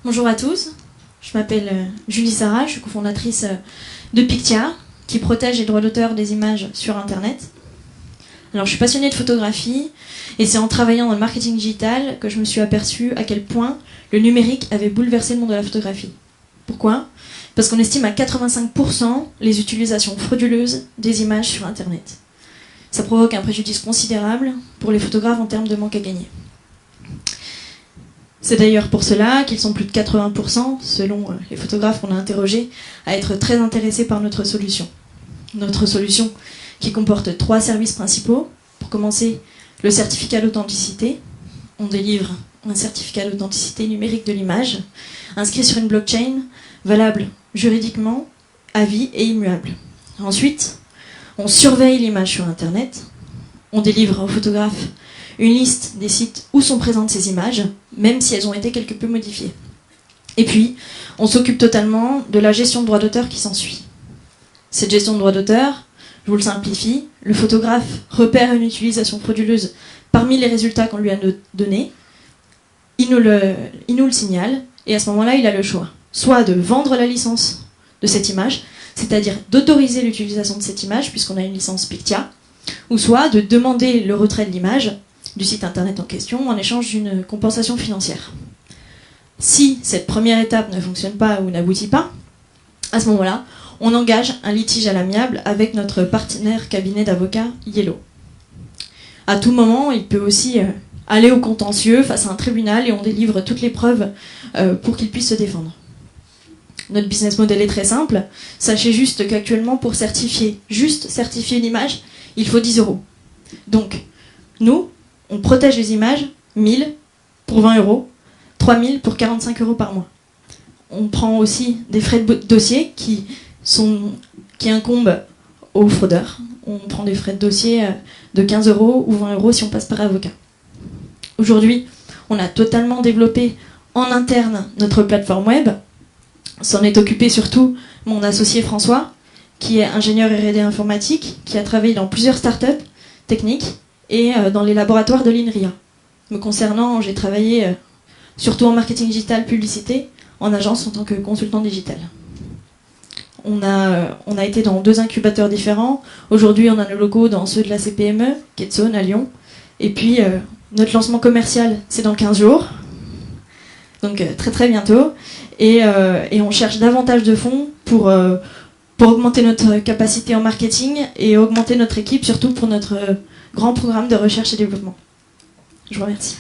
Bonjour à tous, je m'appelle Julie Sarah, je suis cofondatrice de Pictia, qui protège les droits d'auteur des images sur Internet. Alors je suis passionnée de photographie, et c'est en travaillant dans le marketing digital que je me suis aperçue à quel point le numérique avait bouleversé le monde de la photographie. Pourquoi ? Parce qu'on estime à 85% les utilisations frauduleuses des images sur Internet. Ça provoque un préjudice considérable pour les photographes en termes de manque à gagner. C'est d'ailleurs pour cela qu'ils sont plus de 80%, selon les photographes qu'on a interrogés, à être très intéressés par notre solution. Notre solution qui comporte 3 services principaux. Pour commencer, le certificat d'authenticité. On délivre un certificat d'authenticité numérique de l'image, inscrit sur une blockchain, valable juridiquement, à vie et immuable. Ensuite, on surveille l'image sur Internet. On délivre aux photographes une liste des sites où sont présentes ces images, même si elles ont été quelque peu modifiées. Et puis, on s'occupe totalement de la gestion de droits d'auteur qui s'ensuit. Cette gestion de droits d'auteur, je vous le simplifie, le photographe repère une utilisation frauduleuse parmi les résultats qu'on lui a donnés, il nous le signale, et à ce moment-là, il a le choix. Soit de vendre la licence de cette image, c'est-à-dire d'autoriser l'utilisation de cette image, puisqu'on a une licence Pictia, ou soit de demander le retrait de l'image du site internet en question en échange d'une compensation financière. Si cette première étape ne fonctionne pas ou n'aboutit pas, à ce moment-là, on engage un litige à l'amiable avec notre partenaire cabinet d'avocats Yellow. À tout moment, il peut aussi aller au contentieux face à un tribunal et on délivre toutes les preuves pour qu'il puisse se défendre. Notre business model est très simple. Sachez juste qu'actuellement, pour certifier l'image, il faut 10 €. Donc, nous, on protège les images, 1000 pour 20 €, 3000 pour 45 € par mois. On prend aussi des frais de dossier qui incombent aux fraudeurs. On prend des frais de dossier de 15 € ou 20 € si on passe par avocat. Aujourd'hui, on a totalement développé en interne notre plateforme web. S'en est occupé surtout mon associé François, qui est ingénieur R&D informatique, qui a travaillé dans plusieurs startups techniques et dans les laboratoires de l'INRIA. Me concernant, j'ai travaillé surtout en marketing digital, publicité, en agence en tant que consultant digital. On a été dans 2 incubateurs différents. Aujourd'hui, on a nos locaux dans ceux de la CPME, Quetzone à Lyon. Et puis, notre lancement commercial, c'est dans 15 jours. Donc, très très bientôt. Et on cherche davantage de fonds pour augmenter notre capacité en marketing et augmenter notre équipe, surtout pour notre grand programme de recherche et développement. Je vous remercie.